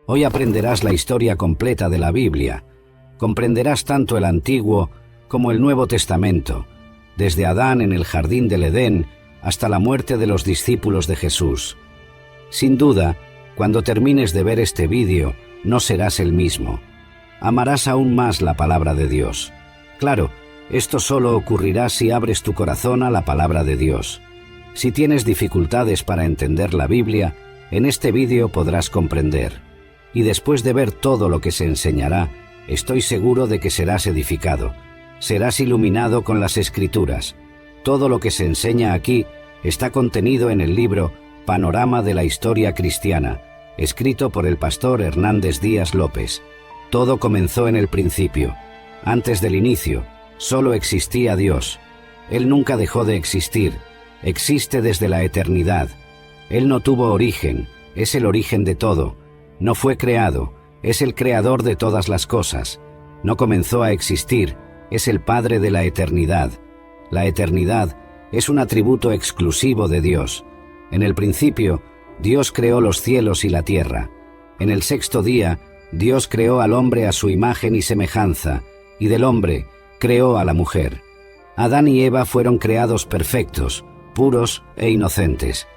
Hoy aprenderás la historia completa de la Biblia. Comprenderás tanto el Antiguo como el Nuevo Testamento, desde Adán en el jardín del Edén hasta la muerte de los discípulos de Jesús. Sin duda, cuando termines de ver este vídeo, no serás el mismo. Amarás aún más la palabra de Dios. Claro, esto solo ocurrirá si abres tu corazón a la palabra de Dios. Si tienes dificultades para entender la Biblia, en este vídeo podrás comprender. Y después de ver todo lo que se enseñará, estoy seguro de que serás edificado. Serás iluminado con las Escrituras. Todo lo que se enseña aquí está contenido en el libro Panorama de la Historia Cristiana, escrito por el pastor Hernández Díaz López. Todo comenzó en el principio. Antes del inicio, solo existía Dios. Él nunca dejó de existir. Existe desde la eternidad. Él no tuvo origen, es el origen de todo. No fue creado, es el creador de todas las cosas. No comenzó a existir, es el Padre de la eternidad. La eternidad es un atributo exclusivo de Dios. En el principio, Dios creó los cielos y la tierra. En el sexto día, Dios creó al hombre a su imagen y semejanza, y del hombre creó a la mujer. Adán y Eva fueron creados perfectos, puros e inocentes.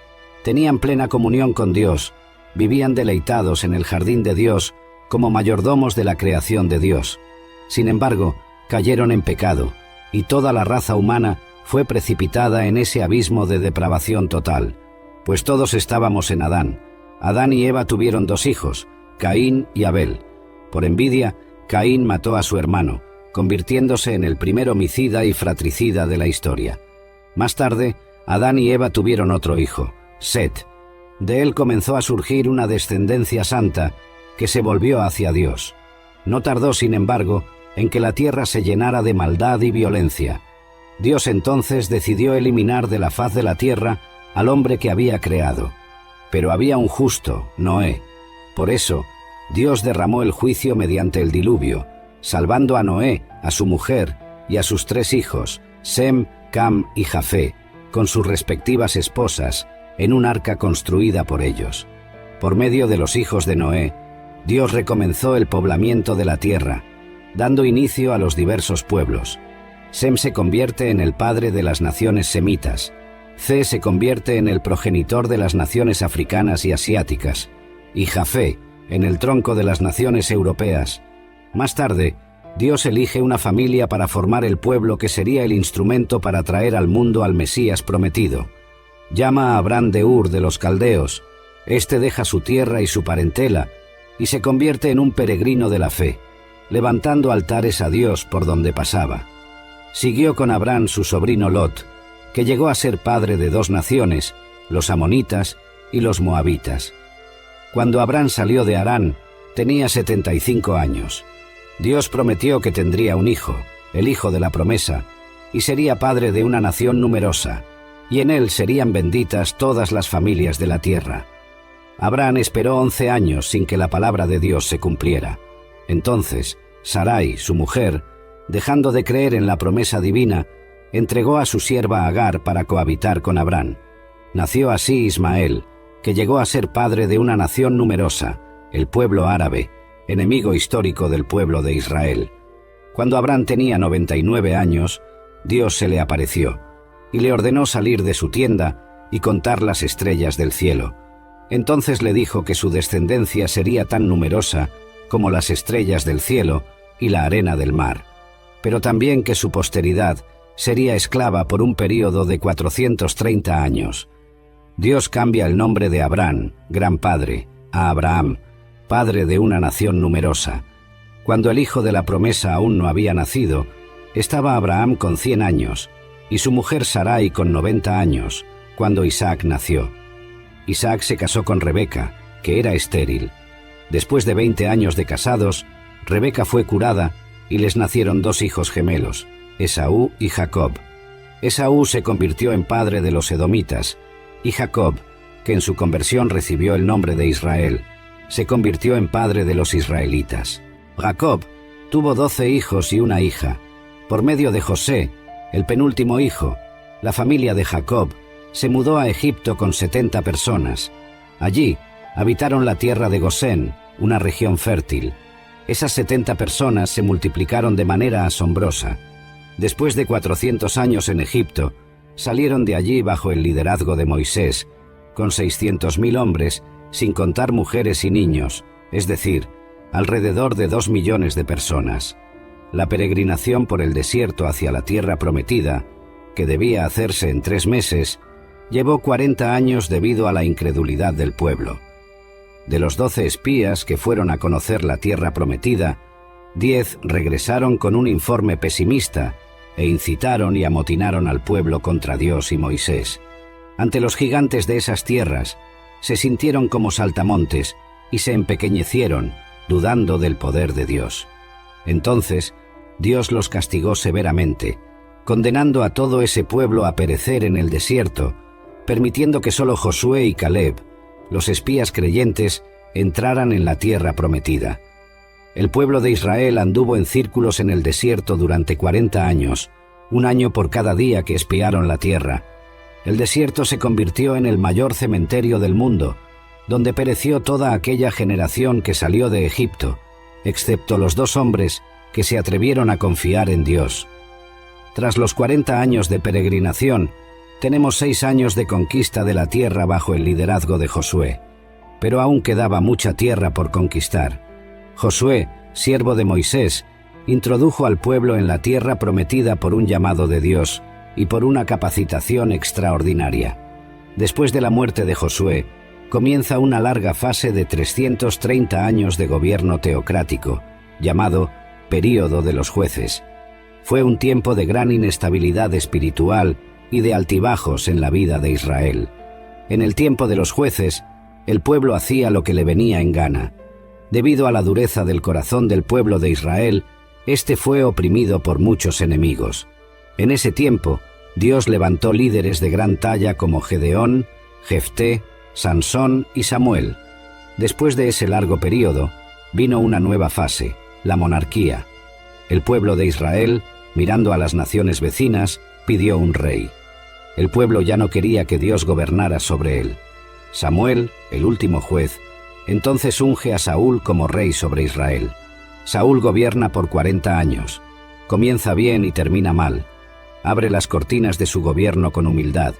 Tenían plena comunión con Dios, vivían deleitados en el jardín de Dios como mayordomos de la creación de Dios. Sin embargo, cayeron en pecado, y toda la raza humana fue precipitada en ese abismo de depravación total, pues todos estábamos en Adán. Adán y Eva tuvieron dos hijos, Caín y Abel. Por envidia, Caín mató a su hermano, convirtiéndose en el primer homicida y fratricida de la historia. Más tarde, Adán y Eva tuvieron otro hijo, Set. De él comenzó a surgir una descendencia santa que se volvió hacia Dios. No tardó, sin embargo, en que la tierra se llenara de maldad y violencia. Dios entonces decidió eliminar de la faz de la tierra al hombre que había creado. Pero había un justo, Noé. Por eso, Dios derramó el juicio mediante el diluvio, salvando a Noé, a su mujer y a sus 3 hijos, Sem, Cam y Jafé, con sus respectivas esposas, en un arca construida por ellos. Por medio de los hijos de Noé, Dios recomenzó el poblamiento de la tierra, dando inicio a los diversos pueblos. Sem se convierte en el padre de las naciones semitas. Ce se convierte en el progenitor de las naciones africanas y asiáticas, y Jafé en el tronco de las naciones europeas. Más tarde, Dios elige una familia para formar el pueblo que sería el instrumento para traer al mundo al Mesías prometido. Llama a Abraham de Ur de los Caldeos. Este deja su tierra y su parentela y se convierte en un peregrino de la fe, levantando altares a Dios por donde pasaba. Siguió con Abraham su sobrino Lot, que llegó a ser padre de 2 naciones, los amonitas y los moabitas. Cuando Abraham salió de Harán, tenía 75 años. Dios prometió que tendría un hijo, el hijo de la promesa, y sería padre de una nación numerosa, y en él serían benditas todas las familias de la tierra. Abraham esperó 11 años sin que la palabra de Dios se cumpliera. Entonces, Sarai, su mujer, dejando de creer en la promesa divina, entregó a su sierva Agar para cohabitar con Abraham. Nació así Ismael, que llegó a ser padre de una nación numerosa, el pueblo árabe, enemigo histórico del pueblo de Israel. Cuando Abraham tenía 99 años, Dios se le apareció y le ordenó salir de su tienda y contar las estrellas del cielo. Entonces le dijo que su descendencia sería tan numerosa como las estrellas del cielo y la arena del mar, pero también que su posteridad sería esclava por un período de 430 años. Dios cambia el nombre de Abraham, gran padre, a Abraham, padre de una nación numerosa. Cuando el hijo de la promesa aún no había nacido, estaba Abraham con 100 años y su mujer Sarai con 90 años, cuando Isaac nació. Isaac se casó con Rebeca, que era estéril. Después de 20 años de casados, Rebeca fue curada y les nacieron 2 hijos gemelos, Esaú y Jacob. Esaú se convirtió en padre de los edomitas, y Jacob, que en su conversión recibió el nombre de Israel, se convirtió en padre de los israelitas. Jacob tuvo 12 hijos y una hija. Por medio de José, el penúltimo hijo, la familia de Jacob se mudó a Egipto con 70 personas. Allí habitaron la tierra de Gosén, una región fértil. Esas 70 personas se multiplicaron de manera asombrosa. Después de 400 años en Egipto, salieron de allí bajo el liderazgo de Moisés, con 600.000 hombres, sin contar mujeres y niños, es decir, alrededor de 2 millones de personas. La peregrinación por el desierto hacia la tierra prometida, que debía hacerse en 3 meses, llevó 40 años debido a la incredulidad del pueblo. De los 12 espías que fueron a conocer la tierra prometida, 10 regresaron con un informe pesimista e incitaron y amotinaron al pueblo contra Dios y Moisés. Ante los gigantes de esas tierras, se sintieron como saltamontes y se empequeñecieron, dudando del poder de Dios. Entonces, Dios los castigó severamente, condenando a todo ese pueblo a perecer en el desierto, permitiendo que solo Josué y Caleb, los espías creyentes, entraran en la tierra prometida. El pueblo de Israel anduvo en círculos en el desierto durante 40 años, un año por cada día que espiaron la tierra. El desierto se convirtió en el mayor cementerio del mundo, donde pereció toda aquella generación que salió de Egipto, excepto los 2 hombres que se atrevieron a confiar en Dios. Tras los 40 años de peregrinación, tenemos 6 años de conquista de la tierra bajo el liderazgo de Josué, pero aún quedaba mucha tierra por conquistar. Josué, siervo de Moisés, introdujo al pueblo en la tierra prometida por un llamado de Dios y por una capacitación extraordinaria. Después de la muerte de Josué, comienza una larga fase de 330 años de gobierno teocrático, llamado Período de los Jueces. Fue un tiempo de gran inestabilidad espiritual y de altibajos en la vida de Israel. En el tiempo de los jueces, el pueblo hacía lo que le venía en gana. Debido a la dureza del corazón del pueblo de Israel, este fue oprimido por muchos enemigos. En ese tiempo, Dios levantó líderes de gran talla como Gedeón, Jefté, Sansón y Samuel. Después de ese largo período, vino una nueva fase, la monarquía. El pueblo de Israel, mirando a las naciones vecinas, pidió un rey. El pueblo ya no quería que Dios gobernara sobre él. Samuel, el último juez, entonces unge a Saúl como rey sobre Israel. Saúl gobierna por 40 años. Comienza bien y termina mal. Abre las cortinas de su gobierno con humildad,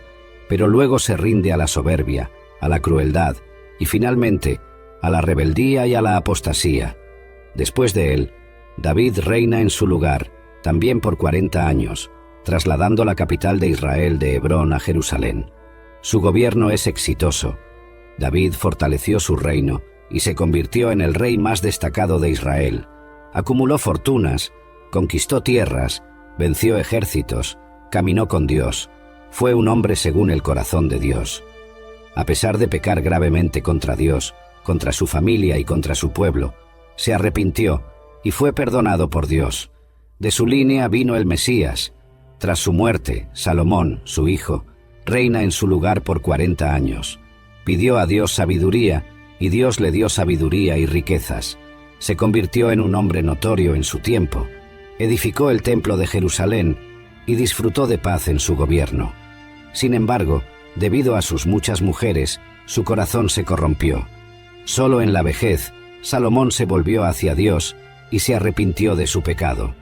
pero luego se rinde a la soberbia, a la crueldad y finalmente a la rebeldía y a la apostasía. Después de él, David reina en su lugar, también por 40 años, trasladando la capital de Israel de Hebrón a Jerusalén. Su gobierno es exitoso. David fortaleció su reino y se convirtió en el rey más destacado de Israel. Acumuló fortunas, conquistó tierras, venció ejércitos, caminó con Dios. Fue un hombre según el corazón de Dios. A pesar de pecar gravemente contra Dios, contra su familia y contra su pueblo, se arrepintió y fue perdonado por Dios. De su línea vino el Mesías. Tras su muerte, Salomón, su hijo, reina en su lugar por 40 años. Pidió a Dios sabiduría, y Dios le dio sabiduría y riquezas. Se convirtió en un hombre notorio en su tiempo. Edificó el templo de Jerusalén y disfrutó de paz en su gobierno. Sin embargo, debido a sus muchas mujeres, su corazón se corrompió. Solo en la vejez, Salomón se volvió hacia Dios y se arrepintió de su pecado.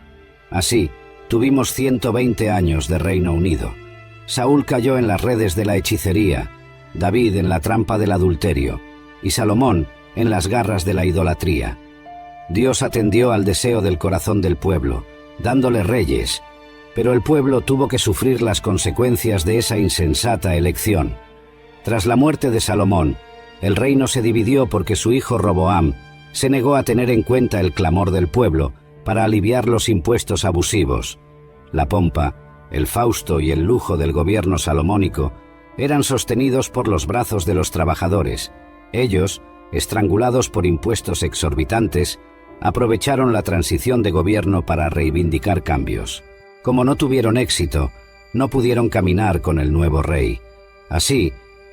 Así, tuvimos 120 años de Reino Unido. Saúl cayó en las redes de la hechicería, David en la trampa del adulterio y Salomón en las garras de la idolatría. Dios atendió al deseo del corazón del pueblo, dándole reyes, pero el pueblo tuvo que sufrir las consecuencias de esa insensata elección. Tras la muerte de Salomón, el reino se dividió porque su hijo Roboam se negó a tener en cuenta el clamor del pueblo para aliviar los impuestos abusivos. La pompa, el fausto y el lujo del gobierno salomónico eran sostenidos por los brazos de los trabajadores. Ellos, estrangulados por impuestos exorbitantes, aprovecharon la transición de gobierno para reivindicar cambios. Como no tuvieron éxito, no pudieron caminar con el nuevo rey. Así,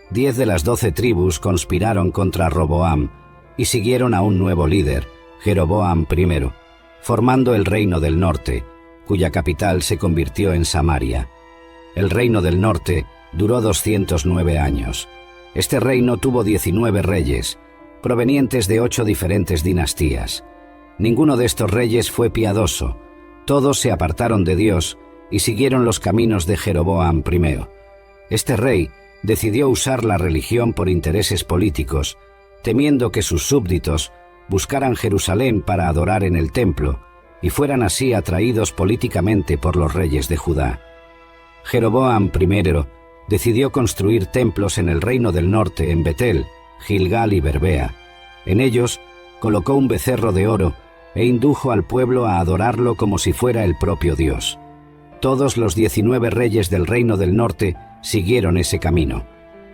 10 de las 12 tribus conspiraron contra Roboam y siguieron a un nuevo líder, Jeroboam I, formando el Reino del Norte, cuya capital se convirtió en Samaria. El Reino del Norte duró 209 años. Este reino tuvo 19 reyes, provenientes de 8 diferentes dinastías. Ninguno de estos reyes fue piadoso, todos se apartaron de Dios y siguieron los caminos de Jeroboam I. Este rey decidió usar la religión por intereses políticos, temiendo que sus súbditos buscaran Jerusalén para adorar en el templo y fueran así atraídos políticamente por los reyes de Judá. Jeroboam I decidió construir templos en el reino del norte en Betel, Gilgal y Berbea. En ellos colocó un becerro de oro e indujo al pueblo a adorarlo como si fuera el propio Dios. Todos los 19 reyes del reino del norte siguieron ese camino.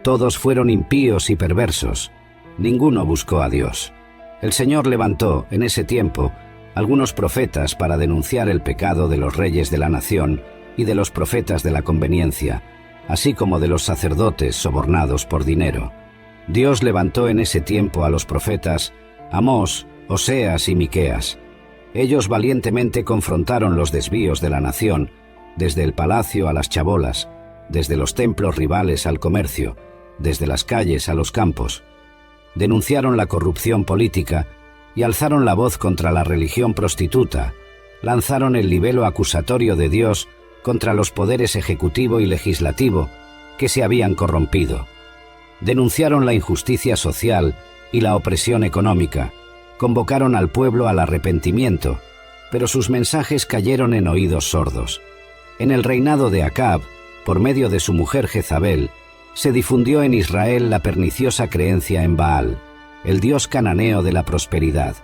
Todos fueron impíos y perversos. Ninguno buscó a Dios. El Señor levantó, en ese tiempo, algunos profetas para denunciar el pecado de los reyes de la nación y de los profetas de la conveniencia, así como de los sacerdotes sobornados por dinero. Dios levantó en ese tiempo a los profetas Amós, Oseas y Miqueas. Ellos valientemente confrontaron los desvíos de la nación, desde el palacio a las chabolas, desde los templos rivales al comercio, desde las calles a los campos. Denunciaron la corrupción política y alzaron la voz contra la religión prostituta, lanzaron el libelo acusatorio de Dios contra los poderes ejecutivo y legislativo que se habían corrompido. Denunciaron la injusticia social y la opresión económica, convocaron al pueblo al arrepentimiento, pero sus mensajes cayeron en oídos sordos. En el reinado de Acab, por medio de su mujer Jezabel, se difundió en Israel la perniciosa creencia en Baal, el dios cananeo de la prosperidad.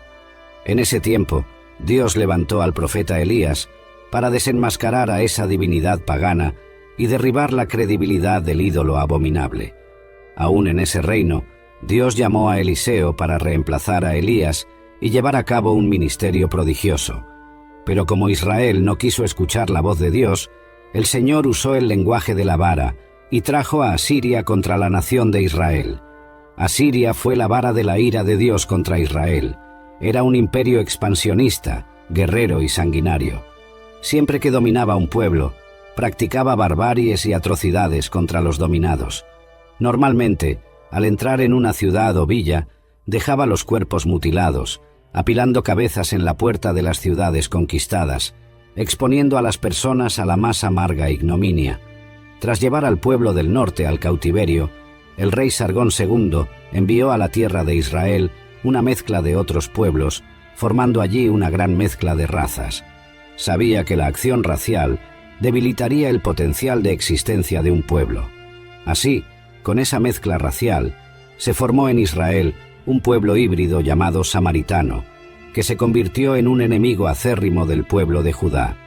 En ese tiempo, Dios levantó al profeta Elías para desenmascarar a esa divinidad pagana y derribar la credibilidad del ídolo abominable. Aún en ese reino, Dios llamó a Eliseo para reemplazar a Elías y llevar a cabo un ministerio prodigioso. Pero como Israel no quiso escuchar la voz de Dios, el Señor usó el lenguaje de la vara y trajo a Asiria contra la nación de Israel. Asiria fue la vara de la ira de Dios contra Israel. Era un imperio expansionista, guerrero y sanguinario. Siempre que dominaba un pueblo, practicaba barbaries y atrocidades contra los dominados. Normalmente, al entrar en una ciudad o villa, dejaba los cuerpos mutilados, apilando cabezas en la puerta de las ciudades conquistadas, exponiendo a las personas a la más amarga ignominia. Tras llevar al pueblo del norte al cautiverio, el rey Sargón II envió a la tierra de Israel una mezcla de otros pueblos, formando allí una gran mezcla de razas. Sabía que la acción racial debilitaría el potencial de existencia de un pueblo. Así, con esa mezcla racial, se formó en Israel un pueblo híbrido llamado samaritano, que se convirtió en un enemigo acérrimo del pueblo de Judá.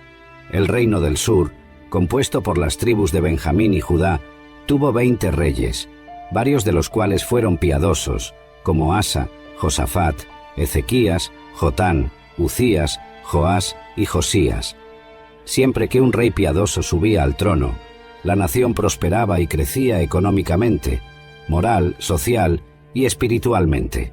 El reino del sur, compuesto por las tribus de Benjamín y Judá, tuvo 20 reyes, varios de los cuales fueron piadosos, como Asa, Josafat, Ezequías, Jotán, Uzías, Joás y Josías. Siempre que un rey piadoso subía al trono, la nación prosperaba y crecía económicamente, moral, social y espiritualmente.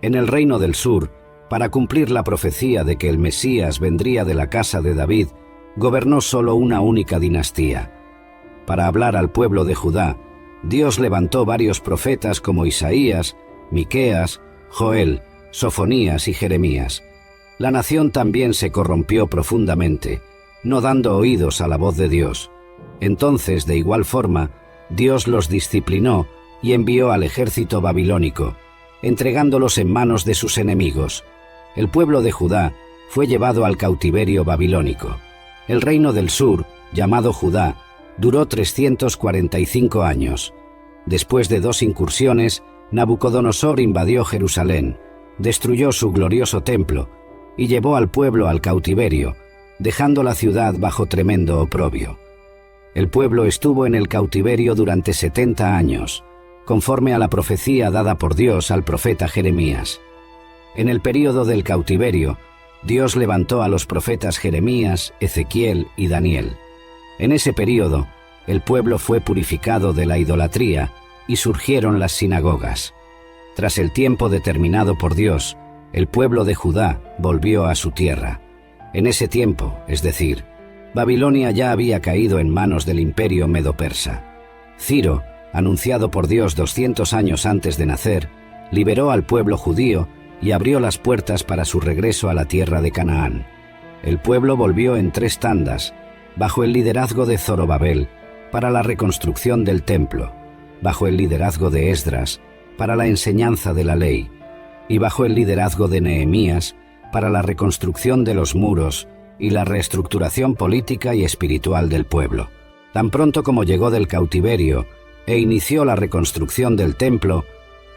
En el reino del sur, para cumplir la profecía de que el Mesías vendría de la casa de David, gobernó solo una única dinastía. Para hablar al pueblo de Judá, Dios levantó varios profetas como Isaías, Miqueas, Joel, Sofonías y Jeremías. La nación también se corrompió profundamente, no dando oídos a la voz de Dios. Entonces, de igual forma, Dios los disciplinó y envió al ejército babilónico, entregándolos en manos de sus enemigos. El pueblo de Judá fue llevado al cautiverio babilónico. El reino del sur, llamado Judá, duró 345 años. Después de 2 incursiones, Nabucodonosor invadió Jerusalén, destruyó su glorioso templo y llevó al pueblo al cautiverio, dejando la ciudad bajo tremendo oprobio. El pueblo estuvo en el cautiverio durante 70 años, conforme a la profecía dada por Dios al profeta Jeremías. En el período del cautiverio, Dios levantó a los profetas Jeremías, Ezequiel y Daniel. En ese período, el pueblo fue purificado de la idolatría y surgieron las sinagogas. Tras el tiempo determinado por Dios, el pueblo de Judá volvió a su tierra. En ese tiempo, es decir, Babilonia ya había caído en manos del imperio medo-persa. Ciro, anunciado por Dios 200 años antes de nacer, liberó al pueblo judío y abrió las puertas para su regreso a la tierra de Canaán. El pueblo volvió en 3 tandas, bajo el liderazgo de Zorobabel, para la reconstrucción del templo, bajo el liderazgo de Esdras, para la enseñanza de la ley, y bajo el liderazgo de Nehemías, para la reconstrucción de los muros y la reestructuración política y espiritual del pueblo. Tan pronto como llegó del cautiverio e inició la reconstrucción del templo,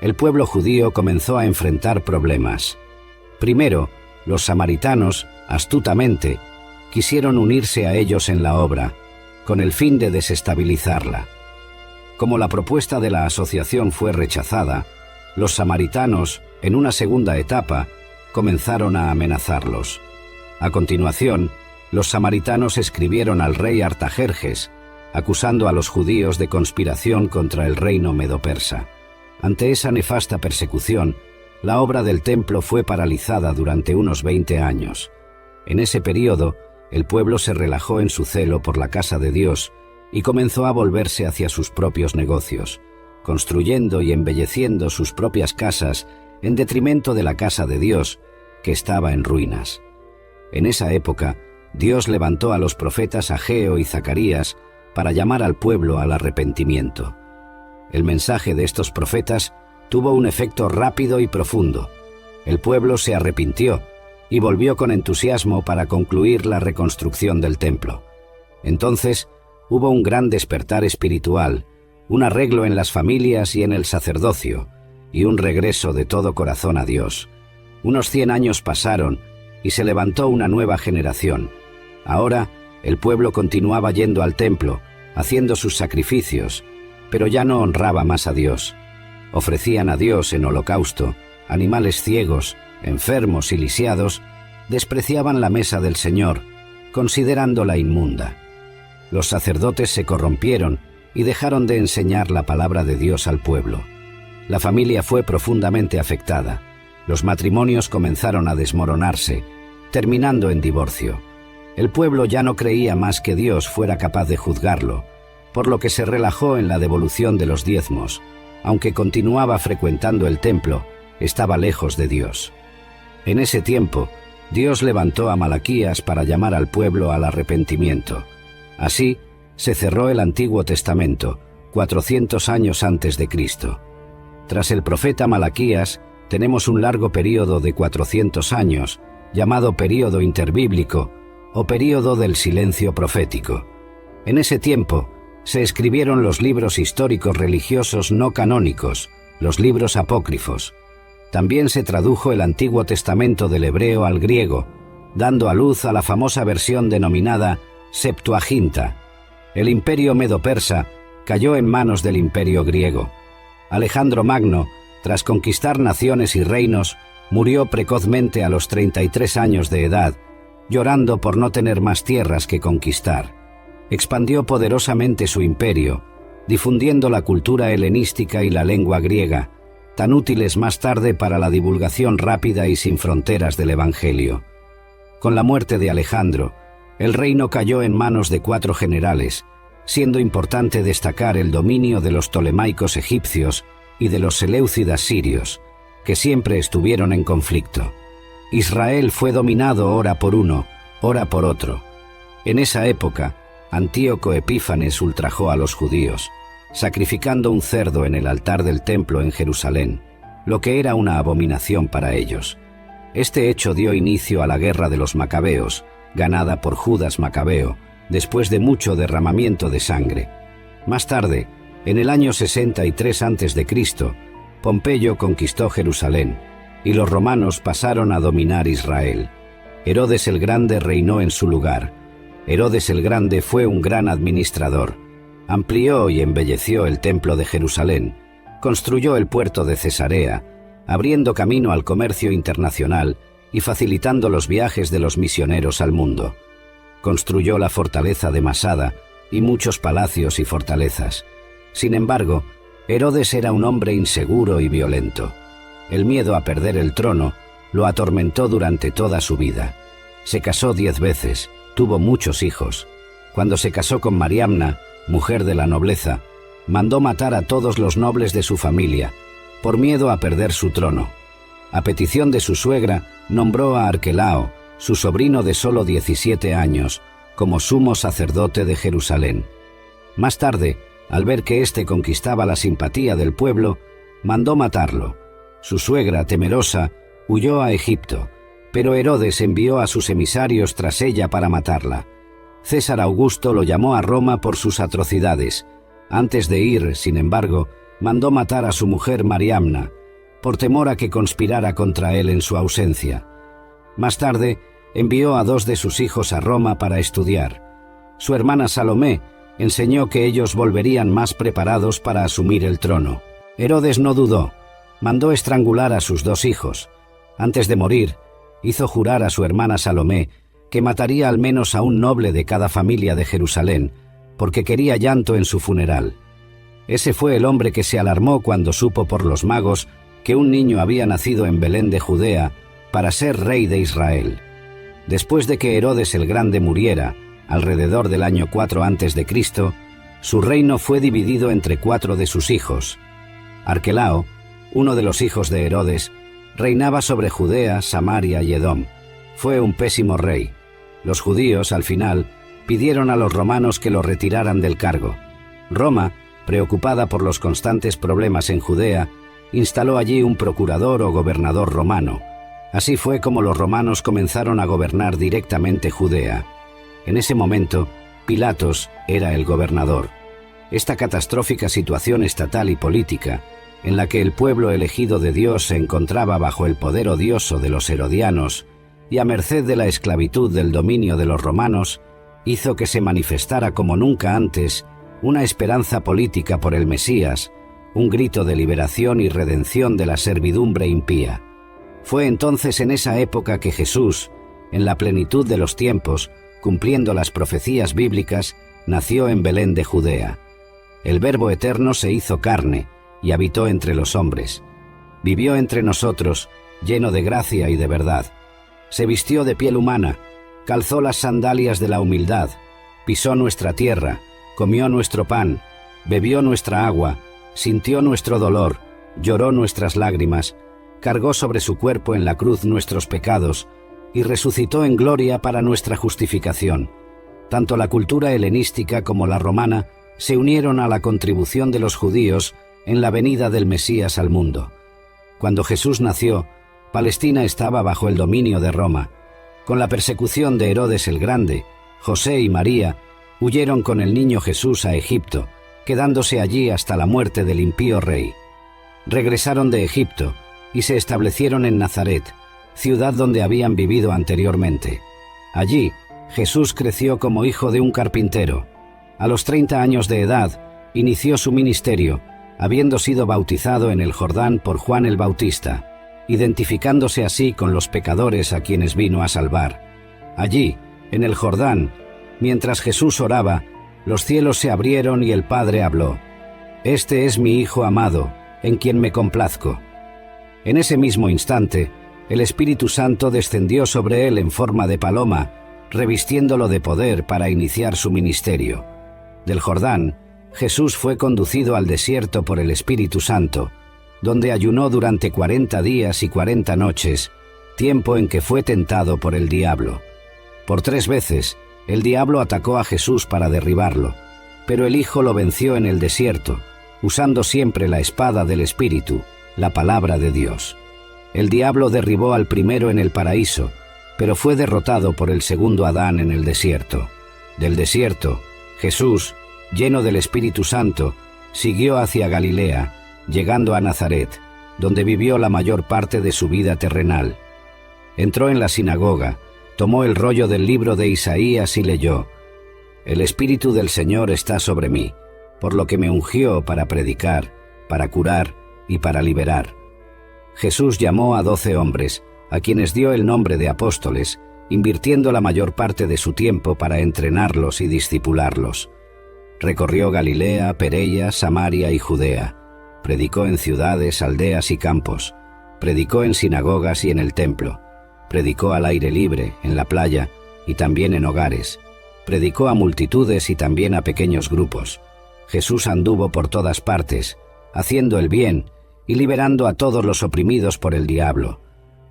el pueblo judío comenzó a enfrentar problemas. Primero, los samaritanos, astutamente, quisieron unirse a ellos en la obra, con el fin de desestabilizarla. Como la propuesta de la asociación fue rechazada, los samaritanos, en una segunda etapa, comenzaron a amenazarlos. A continuación, los samaritanos escribieron al rey Artajerjes, acusando a los judíos de conspiración contra el reino medo-persa. Ante esa nefasta persecución, la obra del templo fue paralizada durante unos 20 años. En ese período, el pueblo se relajó en su celo por la casa de Dios y comenzó a volverse hacia sus propios negocios, construyendo y embelleciendo sus propias casas en detrimento de la casa de Dios, que estaba en ruinas. En esa época, Dios levantó a los profetas Ageo y Zacarías para llamar al pueblo al arrepentimiento. El mensaje de estos profetas tuvo un efecto rápido y profundo. El pueblo se arrepintió y volvió con entusiasmo para concluir la reconstrucción del templo. Entonces, hubo un gran despertar espiritual, un arreglo en las familias y en el sacerdocio, y un regreso de todo corazón a Dios. Unos 100 años pasaron y se levantó una nueva generación. Ahora, el pueblo continuaba yendo al templo, haciendo sus sacrificios, pero ya no honraba más a Dios. Ofrecían a Dios en holocausto animales ciegos, enfermos y lisiados, despreciaban la mesa del Señor, considerándola inmunda. Los sacerdotes se corrompieron y dejaron de enseñar la palabra de Dios al pueblo. La familia fue profundamente afectada. Los matrimonios comenzaron a desmoronarse, terminando en divorcio. El pueblo ya no creía más que Dios fuera capaz de juzgarlo, por lo que se relajó en la devolución de los diezmos. Aunque continuaba frecuentando el templo, estaba lejos de Dios. En ese tiempo, Dios levantó a Malaquías para llamar al pueblo al arrepentimiento. Así, se cerró el Antiguo Testamento, 400 años antes de Cristo. Tras el profeta Malaquías, tenemos un largo período de 400 años, llamado período interbíblico o período del silencio profético. En ese tiempo, se escribieron los libros históricos religiosos no canónicos, los libros apócrifos. También se tradujo el Antiguo Testamento del hebreo al griego, dando a luz a la famosa versión denominada Septuaginta. El imperio medo-persa cayó en manos del imperio griego. Alejandro Magno, tras conquistar naciones y reinos, murió precozmente a los 33 años de edad, llorando por no tener más tierras que conquistar. Expandió poderosamente su imperio, difundiendo la cultura helenística y la lengua griega, tan útiles más tarde para la divulgación rápida y sin fronteras del Evangelio. Con la muerte de Alejandro, el reino cayó en manos de 4 generales, siendo importante destacar el dominio de los ptolemaicos egipcios y de los seleucidas sirios, que siempre estuvieron en conflicto. Israel fue dominado ora por uno, ora por otro. En esa época, Antíoco Epífanes ultrajó a los judíos, sacrificando un cerdo en el altar del templo en Jerusalén, lo que era una abominación para ellos. Este hecho dio inicio a la guerra de los macabeos, ganada por Judas Macabeo, después de mucho derramamiento de sangre. Más tarde, en el año 63 a.C., Pompeyo conquistó Jerusalén, y los romanos pasaron a dominar Israel. Herodes el Grande reinó en su lugar. Herodes el Grande fue un gran administrador. Amplió y embelleció el templo de Jerusalén, construyó el puerto de Cesarea, abriendo camino al comercio internacional y facilitando los viajes de los misioneros al mundo. Construyó la fortaleza de Masada y muchos palacios y fortalezas. Sin embargo, Herodes era un hombre inseguro y violento. El miedo a perder el trono lo atormentó durante toda su vida. Se casó 10 veces, tuvo muchos hijos. Cuando se casó con Mariamna, mujer de la nobleza, mandó matar a todos los nobles de su familia por miedo a perder su trono. A petición de su suegra, nombró a Arquelao, su sobrino de solo 17 años, como sumo sacerdote de Jerusalén. Más tarde, al ver que éste conquistaba la simpatía del pueblo, mandó matarlo. Su suegra, temerosa, huyó a Egipto, pero Herodes envió a sus emisarios tras ella para matarla. César Augusto lo llamó a Roma por sus atrocidades. Antes de ir, sin embargo, mandó matar a su mujer Mariamna, por temor a que conspirara contra él en su ausencia. Más tarde, envió a 2 de sus hijos a Roma para estudiar. Su hermana Salomé enseñó que ellos volverían más preparados para asumir el trono. Herodes no dudó, mandó estrangular a sus 2 hijos. Antes de morir, hizo jurar a su hermana Salomé que mataría al menos a un noble de cada familia de Jerusalén, porque quería llanto en su funeral. Ese fue el hombre que se alarmó cuando supo por los magos que un niño había nacido en Belén de Judea para ser rey de Israel. Después de que Herodes el Grande muriera, alrededor del año 4 a.C., su reino fue dividido entre 4 de sus hijos. Arquelao, uno de los hijos de Herodes, reinaba sobre Judea, Samaria y Edom. Fue un pésimo rey. Los judíos, al final, pidieron a los romanos que lo retiraran del cargo. Roma, preocupada por los constantes problemas en Judea, instaló allí un procurador o gobernador romano. Así fue como los romanos comenzaron a gobernar directamente Judea. En ese momento, Pilatos era el gobernador. Esta catastrófica situación estatal y política, en la que el pueblo elegido de Dios se encontraba bajo el poder odioso de los herodianos y a merced de la esclavitud del dominio de los romanos, hizo que se manifestara como nunca antes una esperanza política por el Mesías, un grito de liberación y redención de la servidumbre impía. Fue entonces en esa época que Jesús, en la plenitud de los tiempos, cumpliendo las profecías bíblicas, nació en Belén de Judea. El Verbo eterno se hizo carne y habitó entre los hombres. Vivió entre nosotros, lleno de gracia y de verdad. Se vistió de piel humana, calzó las sandalias de la humildad, pisó nuestra tierra, comió nuestro pan, bebió nuestra agua, sintió nuestro dolor, lloró nuestras lágrimas, cargó sobre su cuerpo en la cruz nuestros pecados y resucitó en gloria para nuestra justificación. Tanto la cultura helenística como la romana se unieron a la contribución de los judíos en la venida del Mesías al mundo. Cuando Jesús nació, Palestina estaba bajo el dominio de Roma. Con la persecución de Herodes el Grande, José y María huyeron con el niño Jesús a Egipto, quedándose allí hasta la muerte del impío rey. Regresaron de Egipto y se establecieron en Nazaret, ciudad donde habían vivido anteriormente. Allí, Jesús creció como hijo de un carpintero. A los 30 años de edad, inició su ministerio, habiendo sido bautizado en el Jordán por Juan el Bautista, identificándose así con los pecadores a quienes vino a salvar. Allí, en el Jordán, mientras Jesús oraba, los cielos se abrieron y el Padre habló: «Este es mi Hijo amado, en quien me complazco». En ese mismo instante, el Espíritu Santo descendió sobre él en forma de paloma, revistiéndolo de poder para iniciar su ministerio. Del Jordán, Jesús fue conducido al desierto por el Espíritu Santo, donde ayunó durante 40 días y 40 noches, tiempo en que fue tentado por el diablo. Por 3 veces, el diablo atacó a Jesús para derribarlo, pero el Hijo lo venció en el desierto, usando siempre la espada del Espíritu, la palabra de Dios. El diablo derribó al primero en el paraíso, pero fue derrotado por el segundo Adán en el desierto. Del desierto, Jesús, lleno del Espíritu Santo, siguió hacia Galilea, llegando a Nazaret, donde vivió la mayor parte de su vida terrenal. Entró en la sinagoga, tomó el rollo del libro de Isaías y leyó: «El Espíritu del Señor está sobre mí, por lo que me ungió para predicar, para curar y para liberar». Jesús llamó a 12 hombres, a quienes dio el nombre de apóstoles, invirtiendo la mayor parte de su tiempo para entrenarlos y discipularlos. Recorrió Galilea, Perea, Samaria y Judea. Predicó en ciudades, aldeas y campos. Predicó en sinagogas y en el templo. Predicó al aire libre, en la playa y también en hogares. Predicó a multitudes y también a pequeños grupos. Jesús anduvo por todas partes, haciendo el bien y liberando a todos los oprimidos por el diablo.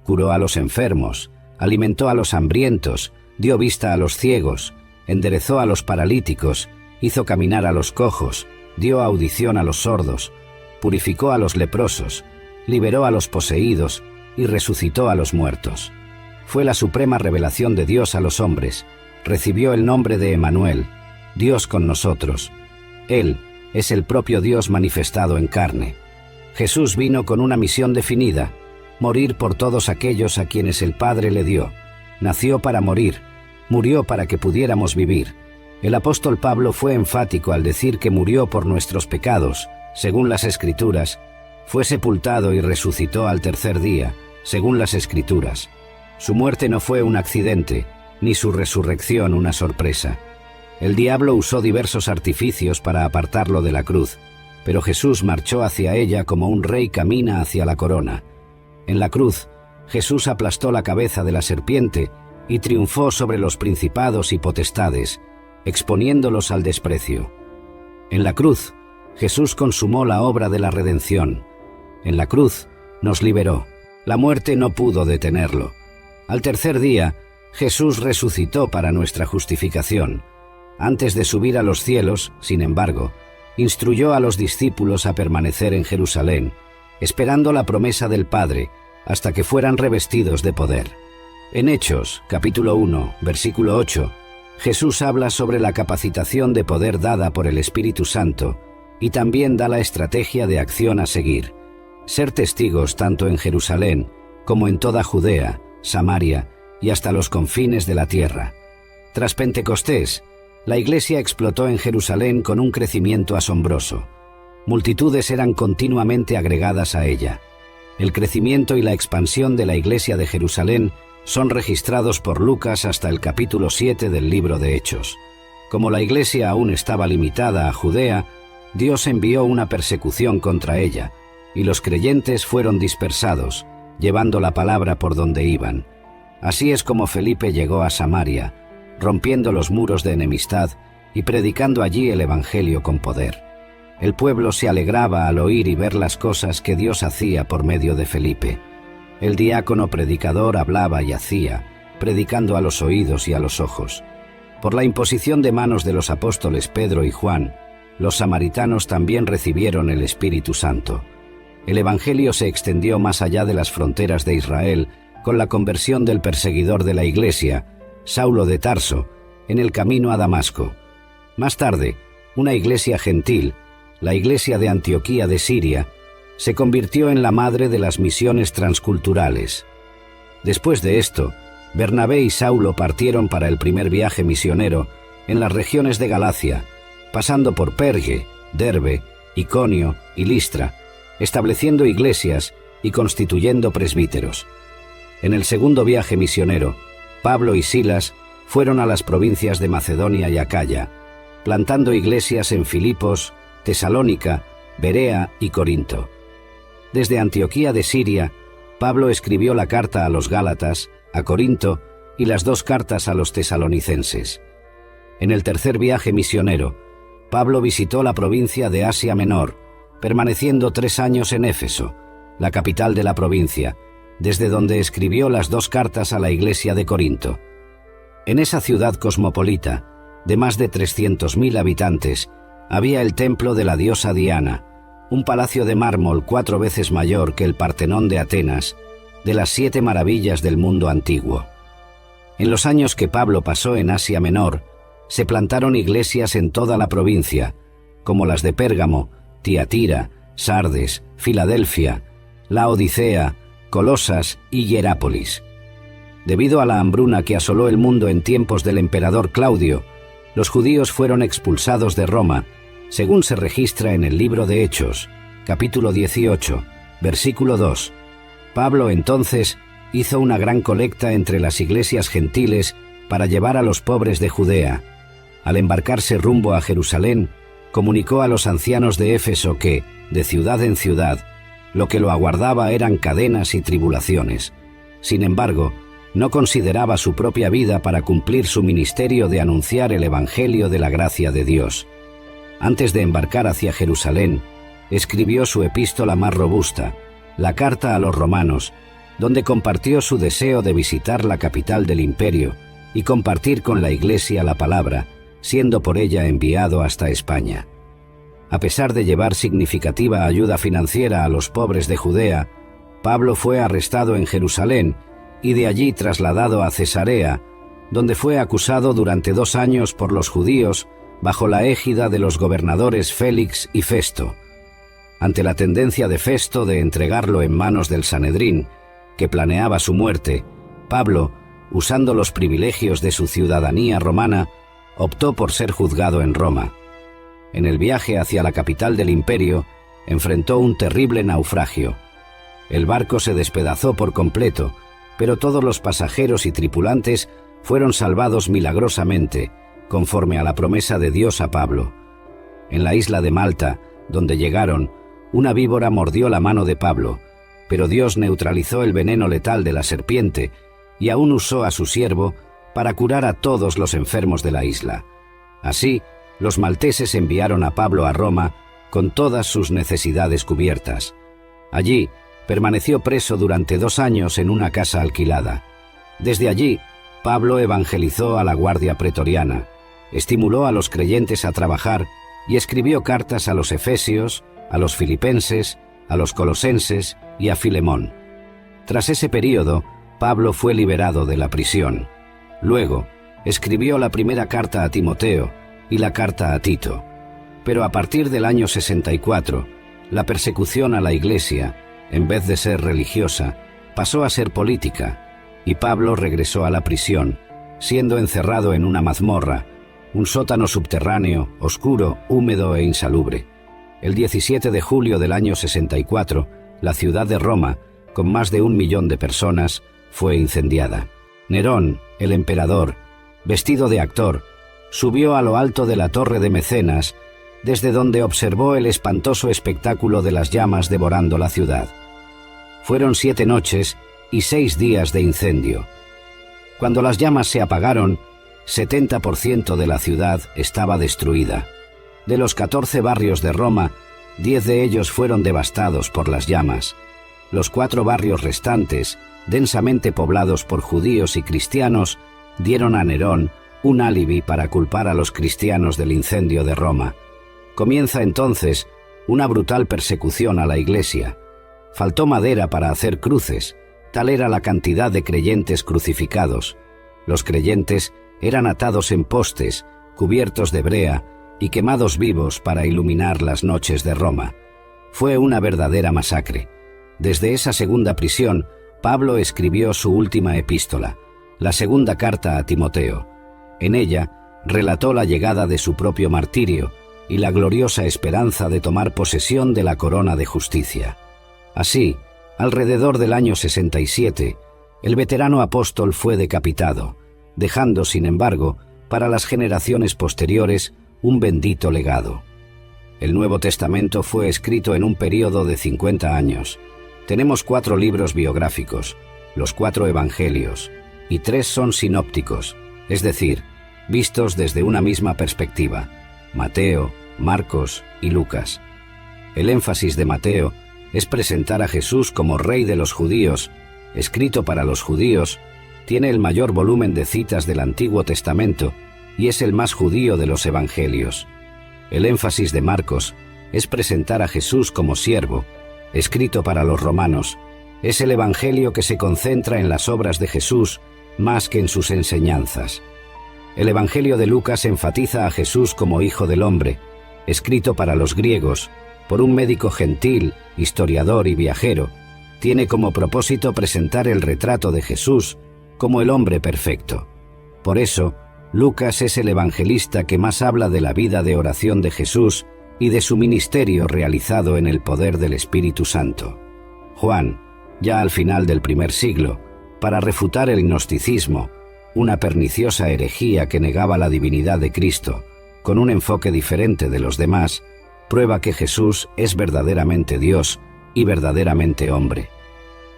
Curó a los enfermos, alimentó a los hambrientos, dio vista a los ciegos, enderezó a los paralíticos, hizo caminar a los cojos, dio audición a los sordos, purificó a los leprosos, liberó a los poseídos y resucitó a los muertos. Fue la suprema revelación de Dios a los hombres. Recibió el nombre de Emmanuel, Dios con nosotros. Él es el propio Dios manifestado en carne. Jesús vino con una misión definida: morir por todos aquellos a quienes el Padre le dio. Nació para morir, murió para que pudiéramos vivir. El apóstol Pablo fue enfático al decir que murió por nuestros pecados, según las Escrituras, fue sepultado y resucitó al tercer día, según las Escrituras. Su muerte no fue un accidente, ni su resurrección una sorpresa. El diablo usó diversos artificios para apartarlo de la cruz, pero Jesús marchó hacia ella como un rey camina hacia la corona. En la cruz, Jesús aplastó la cabeza de la serpiente y triunfó sobre los principados y potestades, exponiéndolos al desprecio. En la cruz, Jesús consumó la obra de la redención. En la cruz, nos liberó. La muerte no pudo detenerlo. Al tercer día, Jesús resucitó para nuestra justificación. Antes de subir a los cielos, sin embargo, instruyó a los discípulos a permanecer en Jerusalén, esperando la promesa del Padre, hasta que fueran revestidos de poder. En Hechos, capítulo 1, versículo 8, Jesús habla sobre la capacitación de poder dada por el Espíritu Santo y también da la estrategia de acción a seguir: ser testigos tanto en Jerusalén como en toda Judea, Samaria y hasta los confines de la tierra. Tras Pentecostés, la Iglesia explotó en Jerusalén con un crecimiento asombroso. Multitudes eran continuamente agregadas a ella. El crecimiento y la expansión de la Iglesia de Jerusalén son registrados por Lucas hasta el capítulo 7 del libro de Hechos. Como la Iglesia aún estaba limitada a Judea, Dios envió una persecución contra ella, y los creyentes fueron dispersados, llevando la palabra por donde iban. Así es como Felipe llegó a Samaria, rompiendo los muros de enemistad y predicando allí el Evangelio con poder. El pueblo se alegraba al oír y ver las cosas que Dios hacía por medio de Felipe. El diácono predicador hablaba y hacía, predicando a los oídos y a los ojos. Por la imposición de manos de los apóstoles Pedro y Juan, los samaritanos también recibieron el Espíritu Santo. El Evangelio se extendió más allá de las fronteras de Israel con la conversión del perseguidor de la Iglesia, Saulo de Tarso, en el camino a Damasco. Más tarde, una iglesia gentil, la iglesia de Antioquía de Siria, se convirtió en la madre de las misiones transculturales. Después de esto, Bernabé y Saulo partieron para el primer viaje misionero en las regiones de Galacia, pasando por Perge, Derbe, Iconio y Listra, estableciendo iglesias y constituyendo presbíteros. En el segundo viaje misionero, Pablo y Silas fueron a las provincias de Macedonia y Acaya, plantando iglesias en Filipos, Tesalónica, Berea y Corinto. Desde Antioquía de Siria, Pablo escribió la carta a los Gálatas, a Corinto y las dos cartas a los tesalonicenses. En el tercer viaje misionero, Pablo visitó la provincia de Asia Menor, permaneciendo 3 años en Éfeso, la capital de la provincia, desde donde escribió las dos cartas a la iglesia de Corinto. En esa ciudad cosmopolita, de más de 300.000 habitantes, había el templo de la diosa Diana, un palacio de mármol 4 veces mayor que el Partenón de Atenas, de las 7 maravillas del mundo antiguo. En los años que Pablo pasó en Asia Menor, se plantaron iglesias en toda la provincia, como las de Pérgamo, Tiatira, Sardes, Filadelfia, Laodicea, Colosas y Hierápolis. Debido a la hambruna que asoló el mundo en tiempos del emperador Claudio, los judíos fueron expulsados de Roma, según se registra en el libro de Hechos, capítulo 18, versículo 2. Pablo entonces hizo una gran colecta entre las iglesias gentiles para llevar a los pobres de Judea. Al embarcarse rumbo a Jerusalén, comunicó a los ancianos de Éfeso que, de ciudad en ciudad, lo que lo aguardaba eran cadenas y tribulaciones. Sin embargo, no consideraba su propia vida para cumplir su ministerio de anunciar el Evangelio de la gracia de Dios. Antes de embarcar hacia Jerusalén, escribió su epístola más robusta, la Carta a los Romanos, donde compartió su deseo de visitar la capital del imperio y compartir con la Iglesia la palabra, siendo por ella enviado hasta España. A pesar de llevar significativa ayuda financiera a los pobres de Judea, Pablo fue arrestado en Jerusalén y de allí trasladado a Cesarea, donde fue acusado durante 2 años por los judíos bajo la égida de los gobernadores Félix y Festo. Ante la tendencia de Festo de entregarlo en manos del Sanedrín, que planeaba su muerte, Pablo, usando los privilegios de su ciudadanía romana, optó por ser juzgado en Roma. En el viaje hacia la capital del imperio, enfrentó un terrible naufragio. El barco se despedazó por completo, pero todos los pasajeros y tripulantes fueron salvados milagrosamente, conforme a la promesa de Dios a Pablo. En la isla de Malta, donde llegaron, una víbora mordió la mano de Pablo, pero Dios neutralizó el veneno letal de la serpiente y aún usó a su siervo para curar a todos los enfermos de la isla. Así, los malteses enviaron a Pablo a Roma con todas sus necesidades cubiertas. Allí, permaneció preso durante 2 años en una casa alquilada. Desde allí, Pablo evangelizó a la guardia pretoriana, estimuló a los creyentes a trabajar y escribió cartas a los efesios, a los filipenses, a los colosenses y a Filemón. Tras ese período, Pablo fue liberado de la prisión. Luego, escribió la primera carta a Timoteo y la carta a Tito. Pero a partir del año 64, la persecución a la Iglesia, en vez de ser religiosa, pasó a ser política, y Pablo regresó a la prisión, siendo encerrado en una mazmorra, un sótano subterráneo, oscuro, húmedo e insalubre. El 17 de julio del año 64, la ciudad de Roma, con más de 1 millón de personas, fue incendiada. Nerón, el emperador, vestido de actor, subió a lo alto de la torre de Mecenas, desde donde observó el espantoso espectáculo de las llamas devorando la ciudad. Fueron 7 noches y 6 días de incendio. Cuando las llamas se apagaron, 70% de la ciudad estaba destruida. De los 14 barrios de Roma, 10 de ellos fueron devastados por las llamas. Los 4 barrios restantes, densamente poblados por judíos y cristianos, dieron a Nerón un alibi para culpar a los cristianos del incendio de Roma. Comienza entonces una brutal persecución a la Iglesia. Faltó madera para hacer cruces, tal era la cantidad de creyentes crucificados. Los creyentes eran atados en postes, cubiertos de brea y quemados vivos para iluminar las noches de Roma. Fue una verdadera masacre. Desde esa segunda prisión, Pablo escribió su última epístola, la segunda carta a Timoteo. En ella, relató la llegada de su propio martirio y la gloriosa esperanza de tomar posesión de la corona de justicia. Así, alrededor del año 67, el veterano apóstol fue decapitado, dejando, sin embargo, para las generaciones posteriores, un bendito legado. El Nuevo Testamento fue escrito en un período de 50 años. Tenemos 4 libros biográficos, los 4 evangelios, y 3 son sinópticos, es decir, vistos desde una misma perspectiva: Mateo, Marcos y Lucas. El énfasis de Mateo es presentar a Jesús como Rey de los judíos, escrito para los judíos, tiene el mayor volumen de citas del Antiguo Testamento y es el más judío de los evangelios. El énfasis de Marcos es presentar a Jesús como siervo, escrito para los romanos. Es el evangelio que se concentra en las obras de Jesús más que en sus enseñanzas. El evangelio de Lucas enfatiza a Jesús como Hijo del Hombre, escrito para los griegos, por un médico gentil, historiador y viajero. Tiene como propósito presentar el retrato de Jesús como el hombre perfecto. Por eso, Lucas es el evangelista que más habla de la vida de oración de Jesús y de su ministerio realizado en el poder del Espíritu Santo. Juan, ya al final del primer siglo, para refutar el gnosticismo, una perniciosa herejía que negaba la divinidad de Cristo, con un enfoque diferente de los demás, prueba que Jesús es verdaderamente Dios y verdaderamente hombre.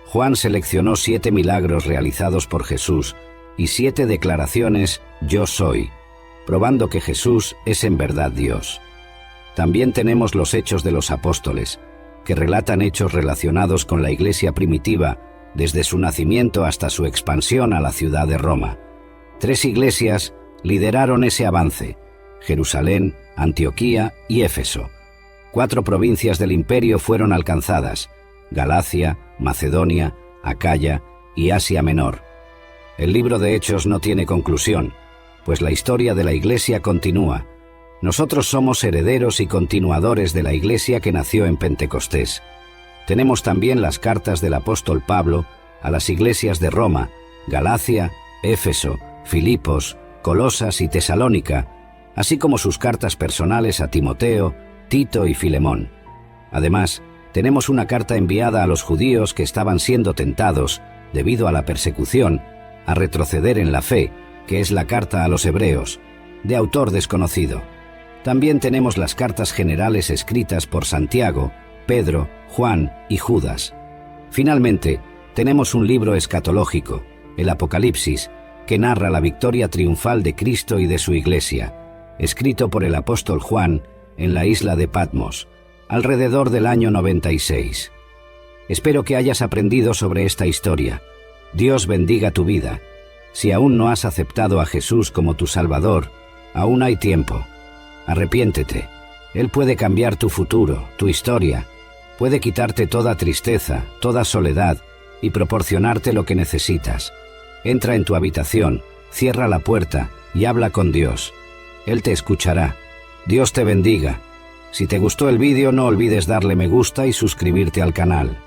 Juan seleccionó 7 milagros realizados por Jesús y 7 declaraciones «Yo soy», probando que Jesús es en verdad Dios. También tenemos los Hechos de los Apóstoles, que relatan hechos relacionados con la Iglesia primitiva desde su nacimiento hasta su expansión a la ciudad de Roma. 3 iglesias lideraron ese avance: Jerusalén, Antioquía y Éfeso. 4 provincias del imperio fueron alcanzadas: Galacia, Macedonia, Acaya y Asia Menor. El libro de Hechos no tiene conclusión, pues la historia de la Iglesia continúa. Nosotros somos herederos y continuadores de la Iglesia que nació en Pentecostés. Tenemos también las cartas del apóstol Pablo a las iglesias de Roma, Galacia, Éfeso, Filipos, Colosas y Tesalónica, así como sus cartas personales a Timoteo, Tito y Filemón. Además, tenemos una carta enviada a los judíos que estaban siendo tentados, debido a la persecución, a retroceder en la fe, que es la carta a los hebreos, de autor desconocido. También tenemos las cartas generales escritas por Santiago, Pedro, Juan y Judas. Finalmente, tenemos un libro escatológico, el Apocalipsis, que narra la victoria triunfal de Cristo y de su Iglesia, escrito por el apóstol Juan en la isla de Patmos, alrededor del año 96. Espero que hayas aprendido sobre esta historia. Dios bendiga tu vida. Si aún no has aceptado a Jesús como tu Salvador, aún hay tiempo. Arrepiéntete. Él puede cambiar tu futuro, tu historia. Puede quitarte toda tristeza, toda soledad y proporcionarte lo que necesitas. Entra en tu habitación, cierra la puerta y habla con Dios. Él te escuchará. Dios te bendiga. Si te gustó el vídeo, no olvides darle me gusta y suscribirte al canal.